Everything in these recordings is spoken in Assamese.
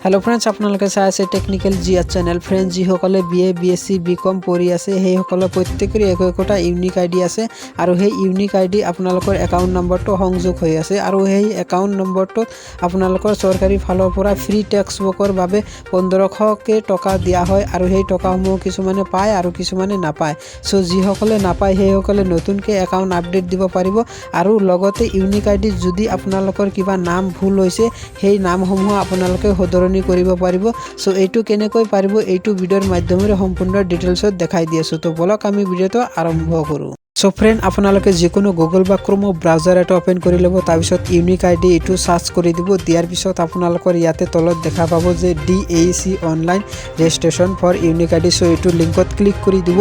हेलो फ्रेंड्स आपनालोके चाই আছে টেকনিক্যাল জিআৰ চ্যানেল ফ্ৰেন্ডস যিসকলে বিএ বিএসসি বিকম পঢ়ি আছে সেইসকলৰ প্ৰত্যেকৰে একোটা ইউনিক আইডি আছে আৰু সেই ইউনিক আইডি আপোনালোকৰ একাউণ্ট নম্বৰটো সংযোগ হৈ আছে আৰু সেই একাউণ্ট নম্বৰটো আপোনালোকৰ চৰকাৰী ফালৰ পৰা ফ্ৰী টেক্সট বুকৰ বাবে 1500 টকা দিয়া হয় আৰু সেই টকাসমূহ কিছুমানে পায় আৰু কিছুমানে নাপায় সো যিসকলে নাপায় সেইসকলে নতুনকৈ একাউণ্ট আপডেট দিব পাৰিব আৰু লগতে ইউনিক আইডি যদি আপোনালোকৰ কিবা নাম ভুল হৈছে সেই নামসমূহ আপোনালোকে সদৰণি কৰিব পাৰিব সো এইটো কেনেকৈ পাৰিব এইটো ভিডিওৰ মাধ্যমেৰে সম্পূৰ্ণ ডিটেইলছত দেখাই দি আছো তো বলক আমি ভিডিওটো আৰম্ভ কৰো সো ফ্ৰেন্ড আপোনালোকে যিকোনো গুগল বা ক্ৰোম ব্ৰাউজাৰ এটা ওপেন কৰি ল'ব তাৰ পিছত ইউনিক আইডি এটো সাৰ্চ কৰি দিব দিয়াৰ পিছত আপোনালোকৰ ইয়াতে তলত দেখা পাব যে DAC online registration for unique ID so এটো লিংকত ক্লিক কৰি দিব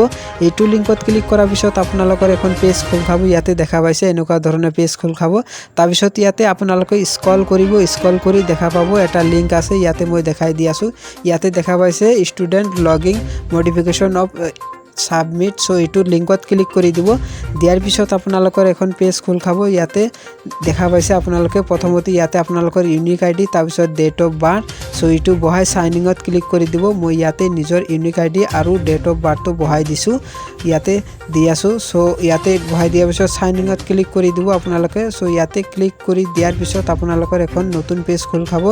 এটো লিংকত ক্লিক কৰাৰ পিছত আপোনালোকৰ এখন পেজ খোল খাব ইয়াতে দেখা পাইছে এনেকুৱা ধৰণৰ পেজ খোল খাব তাৰ পিছত ইয়াতে আপোনালোকে স্ক্ৰল কৰি দেখা পাব এটা লিংক আছে ইয়াতে মই দেখাই দি আছো ইয়াতে দেখা পাইছে student logging modification of submit so এটো লিংকত ক্লিক কৰি দিব দিয়াৰ পিছত আপোনালোকৰ এখন পেজ খোল খাব ইয়াতে দেখা পাইছে আপোনালোকে প্ৰথমতে ইয়াতে আপোনালোকৰ ইউনিক আইডি তাৰ পিছত ডেট অফ বাৰ্থ সো এটো বহাই সাইনিংত ক্লিক কৰি দিব মই ইয়াতে নিজৰ ইউনিক আইডি আৰু ডেট অফ বাৰ্থটো বহাই দিছো ইয়াতে দি আছো সো ইয়াতে বহাই দিয়াৰ পিছত সাইনিংত ক্লিক কৰি দিব আপোনালোকে সো ইয়াতে ক্লিক কৰি দিয়াৰ পিছত আপোনালোকৰ এখন নতুন পেজ খোল খাব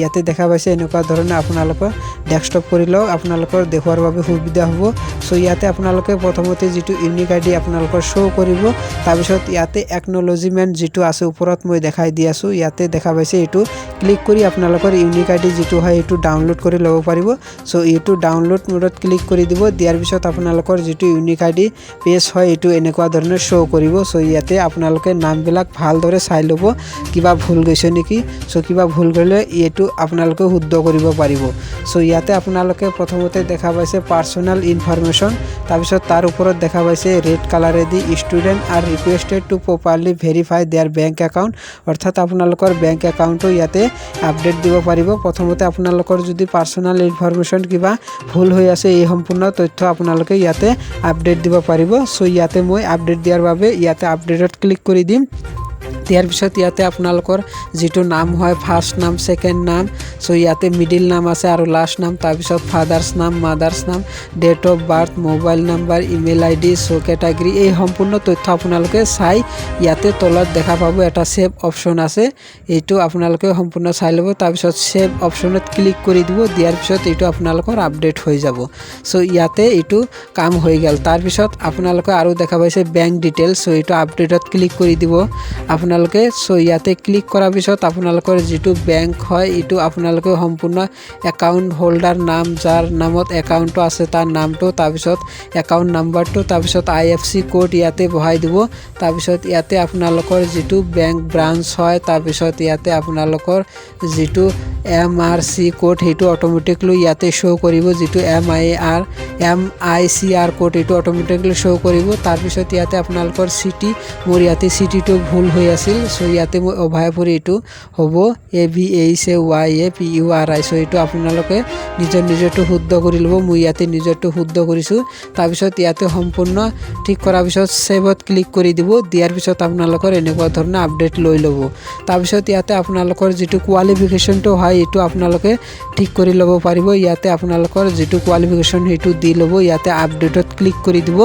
ইয়াতে দেখা পাইছে এনেকুৱা ধৰণে আপোনালোকৰ ডেস্কটপ কৰি লও আপোনালোকৰ দেখুৱাৰ বাবে সুবিধা হ'ব সো ইয়াতে আপোনালোকে প্ৰথমতে যেটো ইউনিক আইডি আপোনালোকৰ শো কৰিব তাৰ পিছত ইয়াতে একনলেজমেন্ট যেটো আছে ওপৰত মই দেখাই দি আছো ইয়াতে দেখা পাইছে এটো ক্লিক কৰি আপোনালোকৰ ইউনিক আইডি যেটো হয় এটো ডাউনলোড কৰি ল'ব পাৰিব সো এটো ডাউনলোড মোডত ক্লিক কৰি দিব দিয়াৰ পিছত আপোনালোকৰ যেটো ইউনিক আইডি পেজ হয় এটো এনেকুৱা ধৰণৰ শো কৰিব সো ইয়াতে আপোনালোকে নামবিলাক ভালদৰে চাই ল'ব কিবা ভুল গৈছে নেকি সো কিবা ভুল গলে এটো আপোনালোকে শুদ্ধ কৰিব পাৰিব সো ইয়াতে আপোনালোকে প্ৰথমতে দেখা পাইছে পাৰ্সোনাল ইনফৰমেশন তাৰ পিছত তাৰ ওপৰত দেখা পাইছে ৰেড কালাৰে the student are requested to properly verify their bank account অৰ্থাৎ আপোনালোকৰ বেংক একাউণ্টটো ইয়াতে আপডেট দিব পাৰিব প্ৰথমতে আপোনালোকৰ যদি পাৰ্সোনাল ইনফৰমেশন কিবা ভুল হৈ আছে এই সম্পূৰ্ণ তথ্য আপোনালোকে ইয়াতে আপডেট দিব পাৰিব সো ইয়াতে মই আপডেট দিয়াৰ বাবে ইয়াতে আপডেটত ক্লিক কৰি দিম দিয়াৰ পিছত ইয়াতে আপোনালোকৰ যেটো নাম হয় ফাৰ্স্ট নাম সেকেন্ড নাম সো ইয়াতে মিডল নাম আছে আৰু লাষ্ট নাম তাৰ পিছত ফাদাৰ্স নাম মাদাৰ্স নাম date of birth mobile number email ID so category এই সম্পূৰ্ণ তথ্য আপোনালোকে চাই ইয়াতে তলত দেখা পাব এটা সেভ অপচন আছে এইটো আপোনালোকে সম্পূৰ্ণ চাই ল'ব তাৰ পিছত সেভ অপচনত ক্লিক কৰি দিব দিয়াৰ পিছত এইটো আপোনালোকৰ আপডেট হৈ যাব সো ইয়াতে এইটো কাম হৈ গল তাৰ পিছত আপোনালোকে আৰু দেখা পাইছে বেংক ডিটেইলছ সো এইটো আপডেটত ক্লিক কৰি দিব আপোনালোকে সো ইয়াতে ক্লিক কৰাৰ পিছত আপোনালোকৰ যেটো বেংক হয় এটো আপোনালোকে সম্পূৰ্ণ একাউণ্ট হোল্ডাৰ নাম যাৰ নামত একাউণ্টটো আছে তাৰ নামটো তাৰ পিছত একাউণ্ট নাম্বাৰটো তাৰ পিছত IFC কোড ইয়াতে বহাই দিব তাৰ পিছত ইয়াতে আপোনালোকৰ যেটো বেংক ব্ৰাঞ্চ হয় তাৰ পিছত ইয়াতে আপোনালোকৰ যেটো MRC কোড হেটো অটোমেটিকলি ইয়াতে শো কৰিব যেটো MICR কোড এটো অটোমেটিকলি শো কৰিব তাৰ পিছত ইয়াতে আপোনালোকৰ সিটি মোৰ ইয়াতে সিটিটো ভুল হৈ আছিল সো ইয়াতে মই অভায়পুৰি এটো হ'ব ABHYAPURI সো এটো আপোনালোকে নিজৰটো শুদ্ধ কৰি লব মই ইয়াতে নিজৰটো শুদ্ধ কৰিছো তাৰ পিছত ইয়াতে সম্পূৰ্ণ ঠিক কৰাৰ পিছত সেভত ক্লিক কৰি দিব দিয়াৰ পিছত আপোনালোকৰ এনেকুৱা ধৰণৰ আপডেট লৈ ল'ব তাৰ পিছত ইয়াতে আপোনালোকৰ যেটো কোৱালিফিকেশনটো হয় এটো আপোনালোকে ঠিক কৰি ল'ব পাৰিব ইয়াতে আপোনালোকৰ যেটো কোৱালিফিকেশন হেতু দি ল'ব ইয়াতে আপডেটত ক্লিক কৰি দিব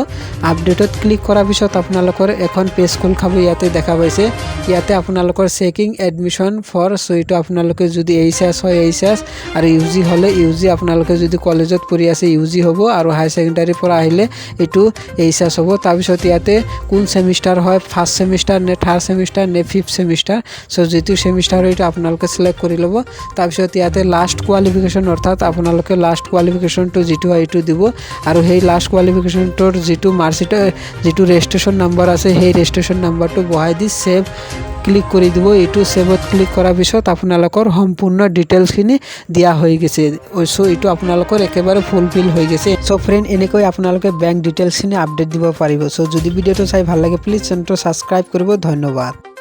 আপডেটত ক্লিক কৰাৰ পিছত আপোনালোকৰ এখন পেজ খোল খাব ইয়াতে দেখা পাইছে ইয়াতে আপোনালোকৰ চেকিং এডমিশন ফৰ সো এটো আপোনালোকে যদি এইচএস হয় এইচএস আৰু ইউজি হলে ইউজি আপোনালোকে যদি কলেজত পঢ়ি আছে ইউজি হ'ব আৰু হাই সেকেন্ডাৰী পৰা আহিলে এটো এইচএস হ'ব তাৰ পিছত ইয়াতে কোন সেমিস্টাৰ হয় ফাৰ্স্ট সেমিস্টাৰ নে থাৰ্ড সেমিস্টাৰ নে ফিফথ সেমিস্টাৰ সো যেটো সেমিস্টাৰ এটা আপোনালোকে সিলেক্ট কৰি ল'ব তাৰ পিছত ইয়াতে লাষ্ট কোৱালিফিকেশন অৰ্থাৎ আপোনালোকে লাষ্ট কোৱালিফিকেশনটো যেটো হয় এটো দিব আৰু সেই লাষ্ট কোৱালিফিকেশনটোৰ যেটো মাৰ্কশিট যেটো ৰেজিষ্ট্ৰেচন নম্বৰ আছে সেই ৰেজিষ্ট্ৰেচন নম্বৰটো বহাই দি সেভ ক্লিক কৰি দিব এটো সেভত ক্লিক কৰাৰ পিছত আপোনালোকৰ সম্পূৰ্ণ ডিটেইলছখিনি দিয়া হৈ গৈছে সো এটো আপোনালোকৰ একেবাৰে ফুলফিল হৈ গৈছে সো ফ্ৰেন্ড এনেকৈ আপোনালোকে বেংক ডিটেইলছখিনি আপডেট দিব পাৰিব সো যদি ভিডিওটো চাই ভাল লাগে প্লিজ চেনেলটো সাবস্ক্ৰাইব কৰিব ধন্যবাদ।